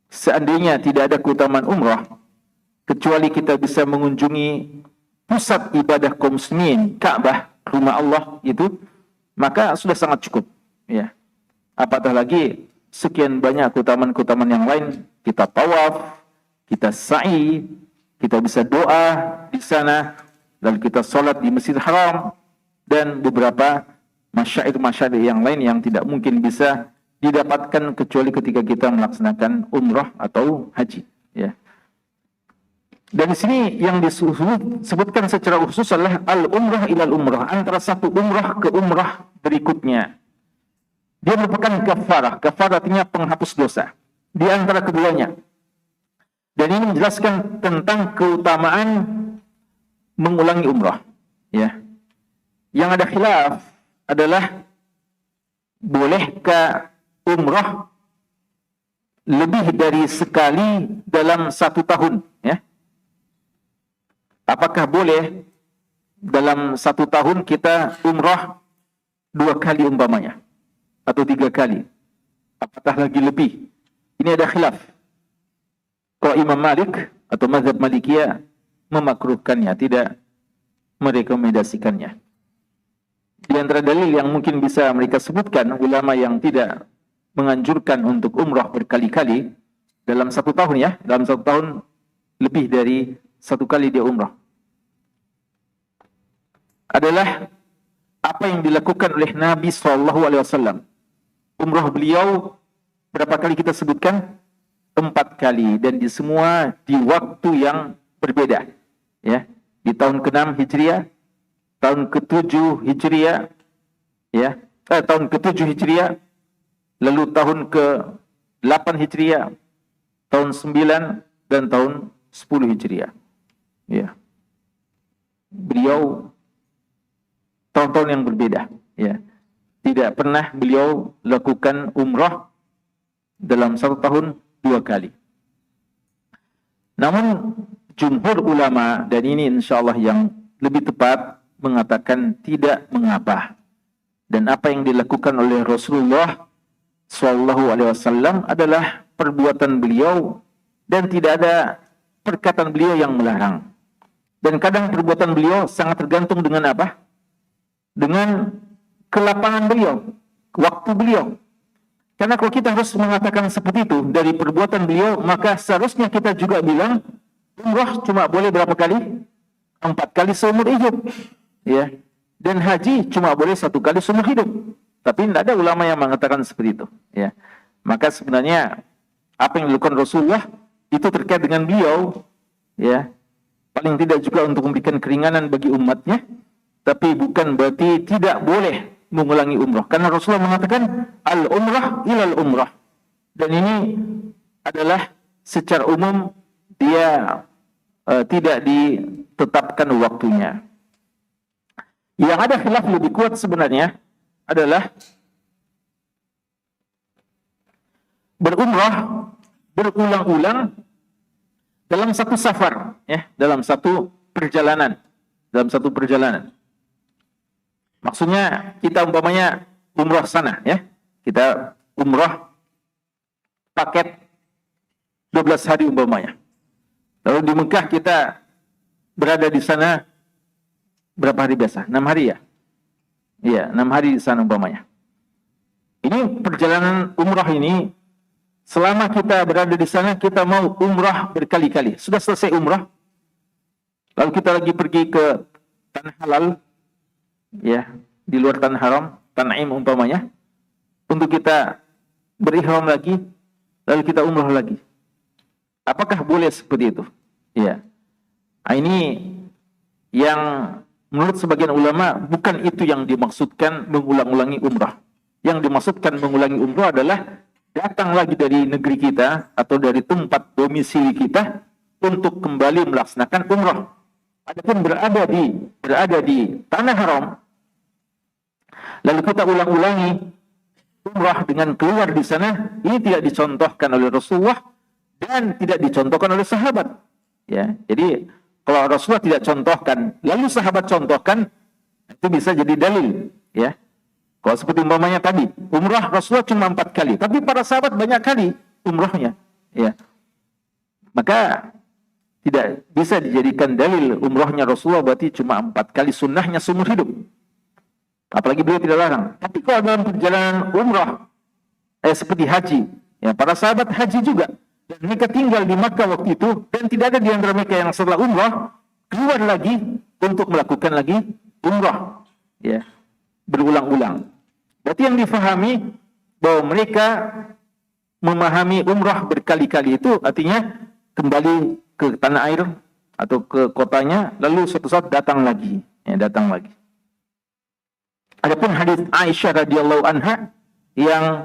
seandainya tidak ada keutamaan umrah, kecuali kita bisa mengunjungi pusat ibadah kaum muslimin, Ka'bah, rumah Allah itu, maka sudah sangat cukup, ya. Apatah lagi sekian banyak keutamaan-keutamaan yang lain, kita tawaf, kita sa'i, kita bisa doa di sana, lalu kita sholat di Masjidil Haram, dan beberapa masyair-masyair yang lain yang tidak mungkin bisa didapatkan kecuali ketika kita melaksanakan umrah atau haji, ya. Dan di sini yang disebutkan secara khusus adalah al-umrah ilal umrah, antara satu umrah ke umrah berikutnya. Dia merupakan kafarah. Kafarah artinya penghapus dosa di antara keduanya. Dan ini menjelaskan tentang keutamaan mengulangi umrah, ya. Yang ada khilaf adalah bolehkah umrah lebih dari sekali dalam 1 tahun, ya. Apakah boleh dalam 1 tahun kita umrah 2 kali umpamanya, atau 3 kali, apatah lagi lebih. Ini ada khilaf. Kalau Imam Malik atau mazhab Malikiyah memakruhkannya, tidak merekomendasikannya. Di antara dalil yang mungkin bisa mereka sebutkan, ulama yang tidak menganjurkan untuk umrah berkali-kali dalam 1 tahun ya, dalam 1 tahun lebih dari 1 kali dia umrah, adalah apa yang dilakukan oleh Nabi SAW. Umrah beliau berapa kali kita sebutkan? 4 kali, dan di semua di waktu yang berbeda. Ya, di tahun ke-6 Hijriah, tahun ke-7 Hijriah, ya, tahun ke-7 Hijriah, lalu tahun ke-8 Hijriah, tahun 9 dan tahun 10 Hijriah. Ya. Beliau tahun-tahun yang berbeda, ya. Tidak pernah beliau lakukan umrah dalam 1 tahun 2 kali. Namun jumhur ulama, dan ini insyaallah yang lebih tepat, mengatakan tidak mengapa. Dan apa yang dilakukan oleh Rasulullah SAW adalah perbuatan beliau, dan tidak ada perkataan beliau yang melarang. Dan kadang perbuatan beliau sangat tergantung dengan apa? Dengan kelapangan beliau, waktu beliau. Karena kalau kita harus mengatakan seperti itu dari perbuatan beliau, maka seharusnya kita juga bilang umrah cuma boleh berapa kali? 4 kali seumur hidup, ya. Dan haji cuma boleh 1 kali seumur hidup. Tapi tidak ada ulama yang mengatakan seperti itu, ya. Maka sebenarnya apa yang dilakukan Rasulullah itu terkait dengan beliau, ya. Paling tidak juga untuk memberikan keringanan bagi umatnya, tapi bukan berarti tidak boleh mengulangi umrah. Karena Rasulullah mengatakan al-umrah ilal umrah. Dan ini adalah secara umum dia tidak ditetapkan waktunya. Yang ada khilaf lebih kuat sebenarnya adalah berumrah berulang-ulang dalam satu safar, ya, dalam satu perjalanan, Maksudnya kita umpamanya umrah sana, ya. Kita umrah paket 12 hari umpamanya. Lalu di Mekah kita berada di sana berapa hari biasa? 6 hari ya? Iya, 6 hari di sana umpamanya. Ini perjalanan umrah ini, selama kita berada di sana kita mau umrah berkali-kali. Sudah selesai umrah, lalu kita lagi pergi ke tanah halal, ya, di luar tanah haram, Tan'im umpamanya, untuk kita berihram lagi, lalu kita umrah lagi. Apakah boleh seperti itu? Ya. Nah, ini yang menurut sebagian ulama bukan itu yang dimaksudkan mengulang-ulangi umrah. Yang dimaksudkan mengulangi umrah adalah datang lagi dari negeri kita atau dari tempat domisili kita untuk kembali melaksanakan umrah. Adapun berada di tanah haram, lalu kita ulang-ulangi umrah dengan keluar di sana, ini tidak dicontohkan oleh Rasulullah dan tidak dicontohkan oleh sahabat. Ya, jadi kalau Rasulullah tidak contohkan, lalu sahabat contohkan, itu bisa jadi dalil. Ya, kalau seperti umpamanya tadi, umrah Rasulullah cuma 4 kali, tapi para sahabat banyak kali umrahnya. Ya, maka tidak bisa dijadikan dalil umrahnya Rasulullah berarti cuma 4 kali, sunnahnya seumur hidup. Apalagi beliau tidak larang. Tapi kalau dalam perjalanan umrah, seperti haji, ya, para sahabat haji juga. Dan mereka tinggal di Makkah waktu itu, dan tidak ada di antara mereka yang setelah umrah keluar lagi untuk melakukan lagi umrah, ya, berulang-ulang. Berarti yang difahami bahwa mereka memahami umrah berkali-kali itu artinya kembali ke tanah air atau ke kotanya, lalu suatu saat datang lagi, ya, datang lagi. Adapun hadis Aisyah radhiyallahu anha yang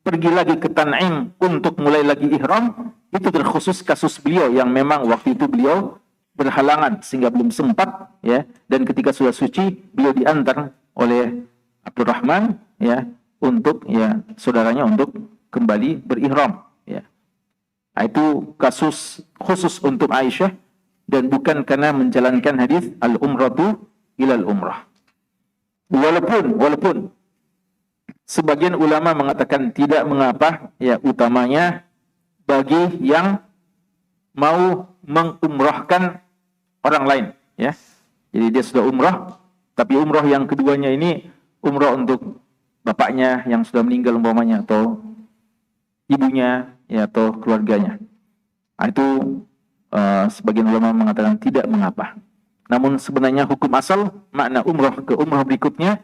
pergi lagi ke Tan'im untuk mulai lagi ihram, itu terkhusus kasus beliau yang memang waktu itu beliau berhalangan sehingga belum sempat, ya, dan ketika sudah suci beliau diantar oleh Abdurrahman, ya, untuk, ya, saudaranya untuk kembali berihram, ya. Nah, itu kasus khusus untuk Aisyah dan bukan karena menjalankan hadis al-umratu ilal umrah. Walaupun sebagian ulama mengatakan tidak mengapa, ya utamanya bagi yang mau mengumrahkan orang lain, ya. Jadi dia sudah umrah, tapi umrah yang keduanya ini umrah untuk bapaknya yang sudah meninggal umpamanya, atau ibunya, ya, atau keluarganya. Nah, itu sebagian ulama mengatakan tidak mengapa. Namun sebenarnya hukum asal makna umrah ke umrah berikutnya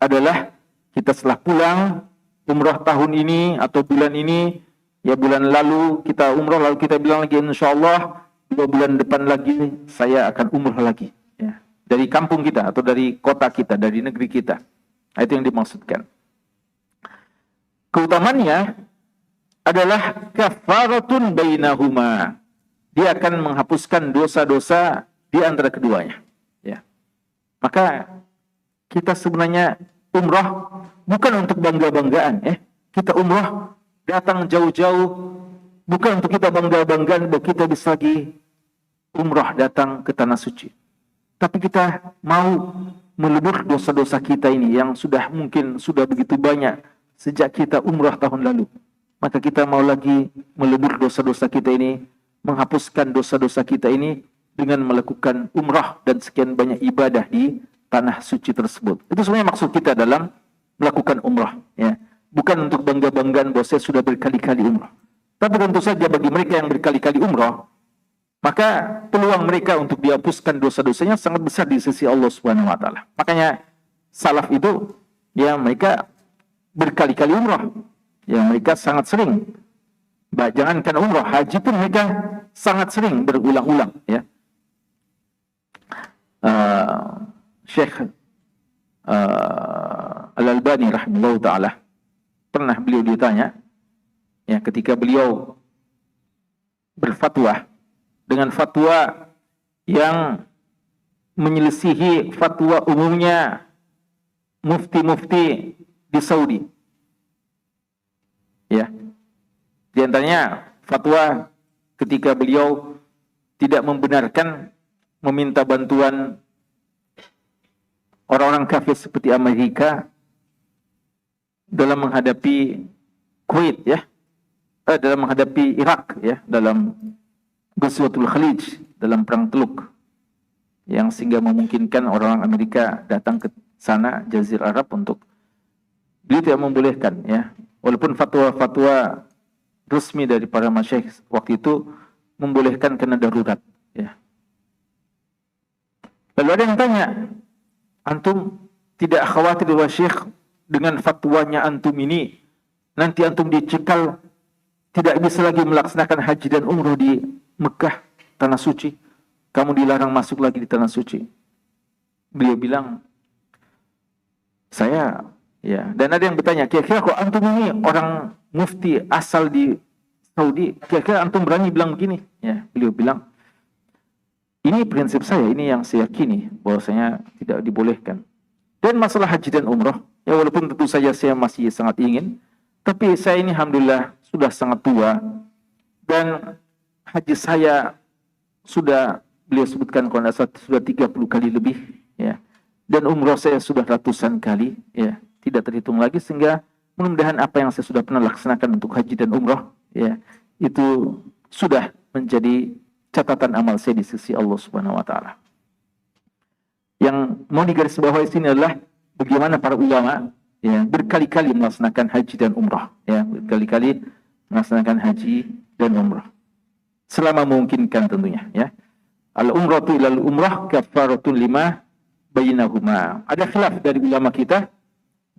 adalah kita setelah pulang umrah tahun ini atau bulan ini, ya bulan lalu kita umrah, lalu kita bilang lagi insyaallah 2 bulan depan lagi saya akan umrah lagi, ya, dari kampung kita atau dari kota kita, dari negeri kita. Nah, itu yang dimaksudkan. Keutamaannya adalah kafaratun bainahuma. Dia akan menghapuskan dosa-dosa di antara keduanya, ya. Maka kita sebenarnya umrah bukan untuk bangga-banggaan, ya. Kita umrah datang jauh-jauh bukan untuk kita bangga-banggaan bahwa kita bisa lagi umrah datang ke tanah suci. Tapi kita mau melebur dosa-dosa kita ini yang mungkin sudah begitu banyak sejak kita umrah tahun lalu. Maka kita mau lagi melebur dosa-dosa kita ini, menghapuskan dosa-dosa kita ini dengan melakukan umrah dan sekian banyak ibadah di tanah suci tersebut. Itu sebenarnya maksud kita dalam melakukan umrah, ya. Bukan untuk bangga-banggaan bahwa saya sudah berkali-kali umrah. Tapi tentu saja bagi mereka yang berkali-kali umrah, maka peluang mereka untuk dihapuskan dosa-dosanya sangat besar di sisi Allah Subhanahu wa taala. Makanya salaf itu, ya, mereka berkali-kali umrah. Ya, mereka sangat sering. Jangankan umrah, haji pun mereka sangat sering berulang-ulang, ya. Syekh Al-Albani rahimahullah ta'ala, pernah beliau ditanya, ya, ketika beliau berfatwa dengan fatwa yang menyelisihi fatwa umumnya mufti-mufti di Saudi, ya. Di antaranya fatwa ketika beliau tidak membenarkan meminta bantuan orang-orang kafir seperti Amerika dalam menghadapi Kuwait, ya, dalam menghadapi Irak, ya, dalam Ghazwatul Khalij, dalam perang Teluk, yang sehingga memungkinkan orang-orang Amerika datang ke sana Jazirah Arab untuk, beliau tidak membolehkan, ya, walaupun fatwa-fatwa resmi dari para masyayikh waktu itu membolehkan karena darurat, ya. Lalu ada yang tanya, antum tidak khawatir bahwa syekh dengan fatwanya antum ini nanti antum dicekal, tidak bisa lagi melaksanakan haji dan umroh di Mekah, tanah suci, kamu dilarang masuk lagi di tanah suci? Beliau bilang, saya, ya, dan ada yang bertanya, kira-kira kok antum ini orang mufti asal di Saudi, kira-kira antum berani bilang begini? Ya, beliau bilang, ini prinsip saya, ini yang saya yakini bahwasanya tidak dibolehkan. Dan masalah haji dan umroh, ya, walaupun tentu saja saya masih sangat ingin, tapi saya ini alhamdulillah sudah sangat tua, dan haji saya sudah, beliau sebutkan kalau tidak salah, sudah 30 kali lebih, ya. Dan umroh saya sudah ratusan kali, ya, tidak terhitung lagi, sehingga mudah-mudahan apa yang saya sudah pernah laksanakan untuk haji dan umroh, ya, itu sudah menjadi catatan amal saya di sisi Allah Subhanahu wa taala. Yang mau digarisbawahi sini adalah bagaimana para ulama, ya, berkali-kali melaksanakan haji dan umrah, ya, berkali-kali melaksanakan haji dan umrah selama memungkinkan tentunya, ya. Al-umratu ilal umrah kafaratun lima bainahuma. Ada khilaf dari ulama kita,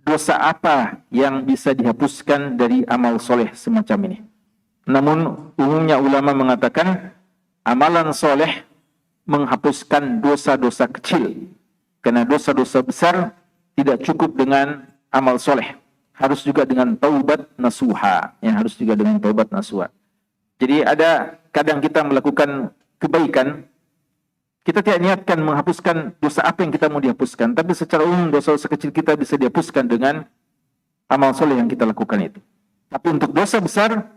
dosa apa yang bisa dihapuskan dari amal soleh semacam ini. Namun umumnya ulama mengatakan amalan soleh menghapuskan dosa-dosa kecil, karena dosa-dosa besar tidak cukup dengan amal soleh, harus juga dengan taubat nasuha, ya, harus juga dengan taubat nasuha. Jadi ada kadang kita melakukan kebaikan, kita tidak niatkan menghapuskan dosa apa yang kita mau dihapuskan, tapi secara umum dosa-dosa kecil kita bisa dihapuskan dengan amal soleh yang kita lakukan itu. Tapi untuk dosa besar,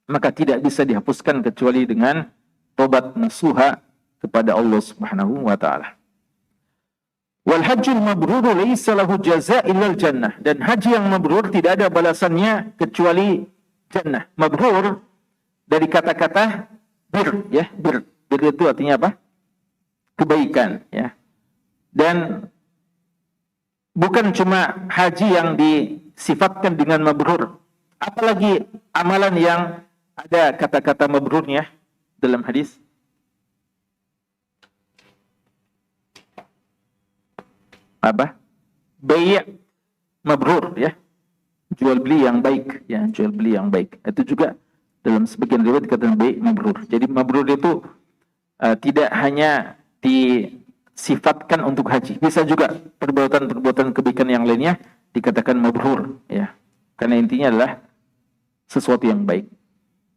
maka tidak bisa dihapuskan kecuali dengan tobat nasuha kepada Allah Subhanahu wa taala. Wal hajjul mabrur laisa lahu jazaa' illa jannah. Dan haji yang mabrur tidak ada balasannya kecuali jannah. Mabrur dari kata-kata bir, ya, bir. Bir itu artinya apa? Kebaikan, ya. Dan bukan cuma haji yang disifatkan dengan mabrur, apalagi amalan yang ada kata-kata mabrurnya dalam hadis. Apa? Bai' mabrur, ya. Jual beli yang baik, ya, jual beli yang baik. Itu juga dalam sebagian riwayat dikatakan bai' mabrur. Jadi mabrur itu tidak hanya disifatkan untuk haji, bisa juga perbuatan-perbuatan kebaikan yang lainnya dikatakan mabrur, ya. Karena intinya adalah sesuatu yang baik.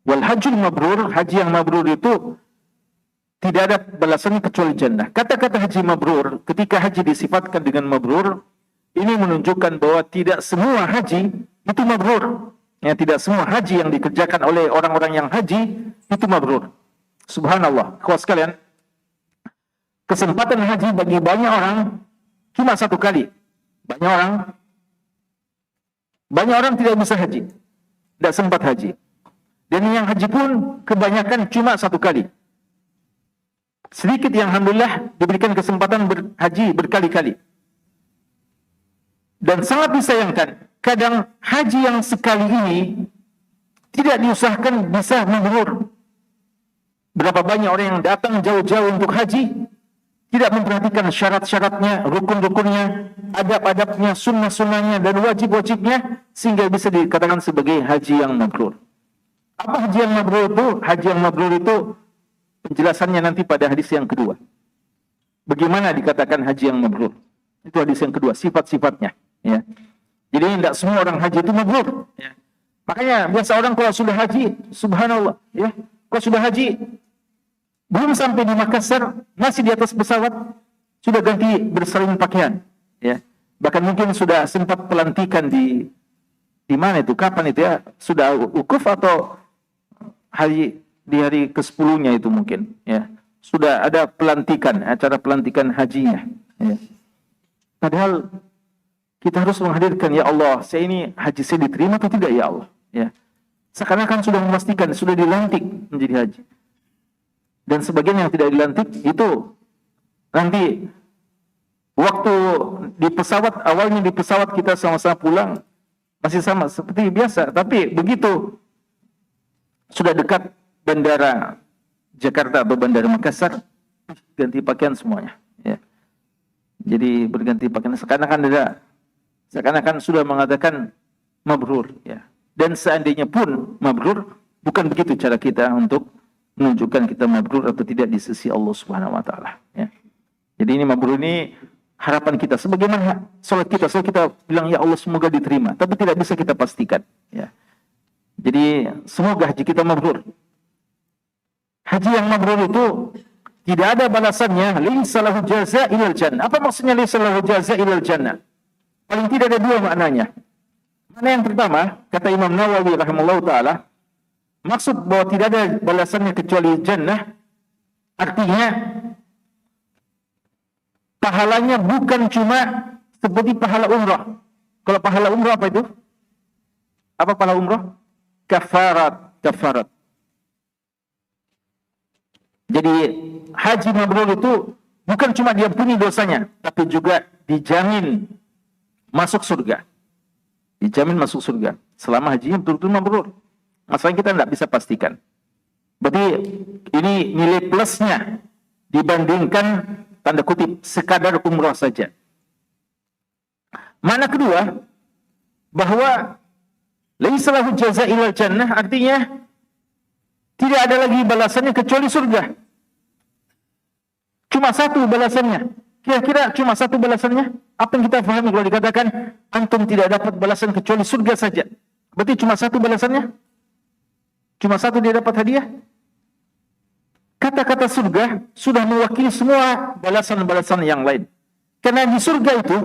Wal hajjul mabrur, haji yang mabrur itu tidak ada balasannya kecuali jannah. Kata-kata haji mabrur, ketika haji disifatkan dengan mabrur, ini menunjukkan bahwa tidak semua haji itu mabrur. Ya, tidak semua haji yang dikerjakan oleh orang-orang yang haji itu mabrur. Subhanallah. Kawan sekalian, kesempatan haji bagi banyak orang cuma satu kali. Banyak orang tidak bisa haji, tidak sempat haji. Dan yang haji pun kebanyakan cuma satu kali. Sedikit yang alhamdulillah diberikan kesempatan berhaji berkali-kali. Dan sangat disayangkan, kadang haji yang sekali ini tidak diusahakan bisa mabrur. Berapa banyak orang yang datang jauh-jauh untuk haji, tidak memperhatikan syarat-syaratnya, rukun-rukunnya, adab-adabnya, sunnah-sunnahnya, dan wajib-wajibnya, sehingga bisa dikatakan sebagai haji yang mabrur. Apa haji yang mabrur itu? Haji yang mabrur itu penjelasannya nanti pada hadis yang kedua. Bagaimana dikatakan haji yang mabrur? Itu hadis yang kedua, sifat-sifatnya. Ya. Jadi tidak semua orang haji itu mabrur. Ya. Makanya biasa orang kalau sudah haji, subhanallah, ya, kalau sudah haji, belum sampai di Makassar, masih di atas pesawat, sudah ganti bersalin pakaian. Ya. Bahkan mungkin sudah sempat pelantikan di mana itu, kapan itu ya, sudah wukuf atau di hari ke-10-nya itu mungkin, ya. Sudah ada pelantikan, acara pelantikan hajinya, ya. Padahal kita harus menghadirkan, ya Allah, saya ini haji saya diterima atau tidak, ya Allah, ya. Seakan-akan sudah memastikan, sudah dilantik menjadi haji. Dan sebagian yang tidak dilantik itu nanti waktu di pesawat, awalnya di pesawat kita sama-sama pulang masih sama seperti biasa, tapi begitu sudah dekat bandara Jakarta atau bandara Makassar, ganti pakaian semuanya, ya. Jadi berganti pakaian, seakan-akan sudah mengatakan mabrur, ya. Dan seandainya pun mabrur, bukan begitu cara kita untuk menunjukkan kita mabrur atau tidak di sisi Allah Subhanahu wa taala, ya. Jadi ini mabrur ini harapan kita, sebagaimana salat kita bilang ya Allah semoga diterima, tapi tidak bisa kita pastikan, ya. Jadi semoga haji kita mabrur. Haji yang mabrur itu tidak ada balasannya, laisa lahu jazaa' ilal jannah. Apa maksudnya laisa lahu jazaa' ilal jannah? Paling tidak ada dua maknanya. Makna yang pertama, kata Imam Nawawi rahimahullah taala, maksud bahwa tidak ada balasannya kecuali jannah, artinya pahalanya bukan cuma seperti pahala umrah. Kalau pahala umrah apa itu? Apa pahala umrah? Kafarat. Jadi haji mabrur itu bukan cuma diampuni dosanya, tapi juga dijamin masuk surga. Dijamin masuk surga selama hajinya betul-betul mabrur. Masalahnya kita tidak bisa pastikan. Berarti ini nilai plusnya dibandingkan tanda kutip sekadar umrah saja. Mana kedua, bahwa laisa lahu jazaa' ilal jannah, artinya tidak ada lagi balasannya kecuali surga. Cuma satu balasannya. Kira-kira cuma satu balasannya? Apa yang kita pahami kalau dikatakan antum tidak dapat balasan kecuali surga saja? Berarti cuma satu balasannya? Cuma satu dia dapat hadiah? Kata-kata surga sudah mewakili semua balasan-balasan yang lain. Karena di surga itu,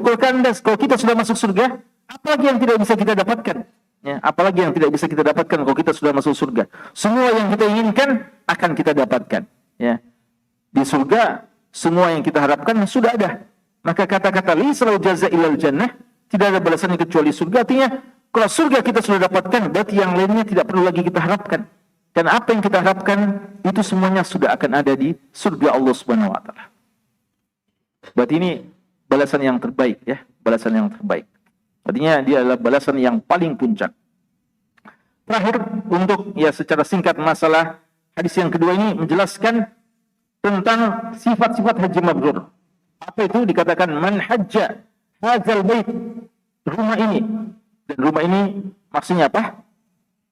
kalau kita sudah masuk surga, apalagi yang tidak bisa kita dapatkan? Ya, apalagi yang tidak bisa kita dapatkan kalau kita sudah masuk surga. Semua yang kita inginkan akan kita dapatkan. Ya. Di surga, semua yang kita harapkan sudah ada. Maka kata-kata laisa lahu jazaa illal jannah, tidak ada balasan kecuali surga. Artinya kalau surga kita sudah dapatkan, berarti yang lainnya tidak perlu lagi kita harapkan. Dan apa yang kita harapkan itu semuanya sudah akan ada di surga Allah Subhanahu wa taala. Berarti ini balasan yang terbaik ya, balasan yang terbaik. Artinya dia adalah balasan yang paling puncak. Terakhir untuk ya secara singkat masalah hadis yang kedua ini menjelaskan tentang sifat-sifat haji mabrur. Apa itu? Dikatakan man hajja hadzal bait, rumah ini. Dan rumah ini maksudnya apa?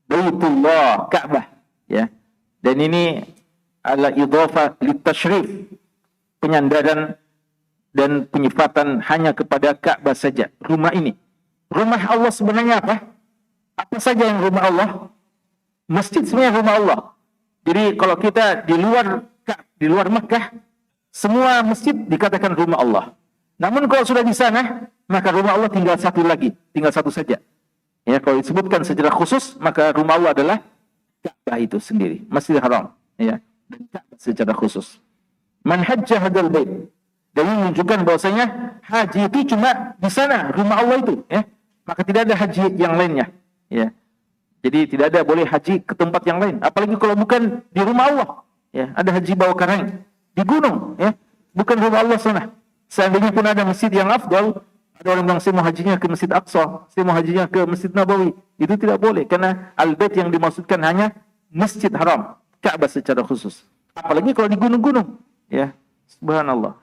Baitullah, Ka'bah, ya. Dan ini adalah idhafah litasyrif, penyandaran dan penyifatan hanya kepada Ka'bah saja. Rumah ini. Rumah Allah sebenarnya apa? Apa saja yang rumah Allah? Masjid sebenarnya rumah Allah. Jadi kalau kita di luar Makkah, semua masjid dikatakan rumah Allah. Namun kalau sudah di sana, maka rumah Allah tinggal satu lagi, tinggal satu saja. Ya, kalau disebutkan secara khusus, maka rumah Allah adalah Ka'bah itu sendiri, Masjidil Haram, ya, dan Ka'bah secara khusus. Man hajja hadzal bait. Dan ini menunjukkan bahwasanya haji itu cuma di sana, rumah Allah itu, ya. Maka tidak ada haji yang lainnya, ya. Jadi tidak ada boleh haji ke tempat yang lain, apalagi kalau bukan di rumah Allah, ya. Ada haji bawah karang di gunung, ya, bukan rumah Allah sana. Seandainya pun ada masjid yang afdal, ada orang bilang saya mau hajinya ke Masjid Aqsa, saya mau hajinya ke Masjid Nabawi, itu tidak boleh karena al-bait yang dimaksudkan hanya Masjid Haram, Ka'bah secara khusus. Apalagi kalau di gunung-gunung, ya. Subhanallah.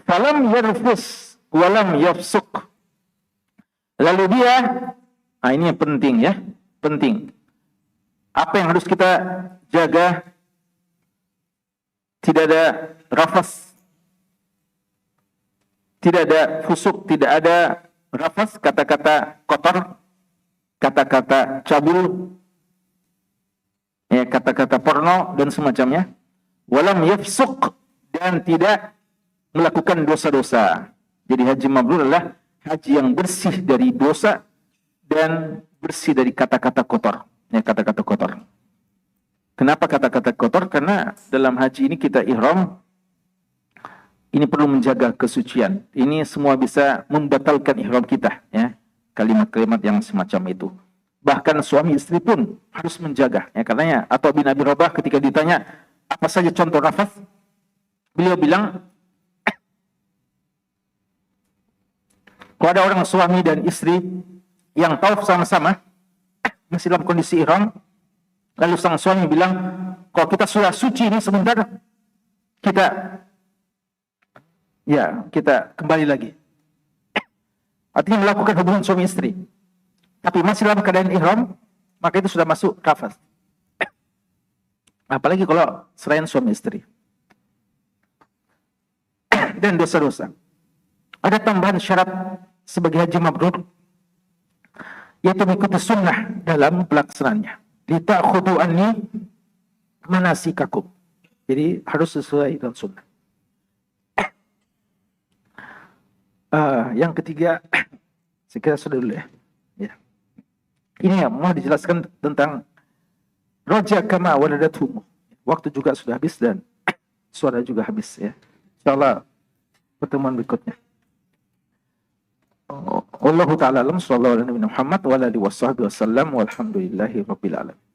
Falam yarfus walam yafsuq. Lalu dia, ini yang penting ya, penting. Apa yang harus kita jaga? Tidak ada rafas, tidak ada fusuk, tidak ada rafas, kata-kata kotor, kata-kata cabul, ya, kata-kata porno dan semacamnya. Walam yafsuq, dan tidak melakukan dosa-dosa. Jadi haji mabrur adalah haji yang bersih dari dosa dan bersih dari kata-kata kotor, ya, kata-kata kotor. Kenapa kata-kata kotor? Karena dalam haji ini kita ihram, ini perlu menjaga kesucian. Ini semua bisa membatalkan ihram kita, ya. Kalimat-kalimat yang semacam itu. Bahkan suami istri pun harus menjaga, ya. Karenanya Atha bin Abi Rabah ketika ditanya apa saja contoh nafas, beliau bilang kalau ada orang suami dan istri yang tawaf sama-sama masih dalam kondisi ihram, lalu sang suami bilang, kalau kita sudah suci ini sebentar, kita kembali lagi. Artinya melakukan hubungan suami istri, tapi masih dalam keadaan ihram, maka itu sudah masuk rafas. Apalagi kalau selain suami istri. Dan dosa-dosa. Ada tambahan syarat sebagai haji mabrur, yaitu mengikuti sunnah dalam pelaksanaannya. Lita'khudhu anni manasikakum. Jadi harus sesuai dengan sunnah. Yang ketiga, saya kira sudah dulu ya. Ini ya, mau dijelaskan tentang roja kama waladathum. Waktu juga sudah habis dan suara juga habis ya. Insyaallah pertemuan berikutnya. Wallahu ta'ala alam, sallallahu alaihi wa sallam, walhamdulillahi rabbil alamin.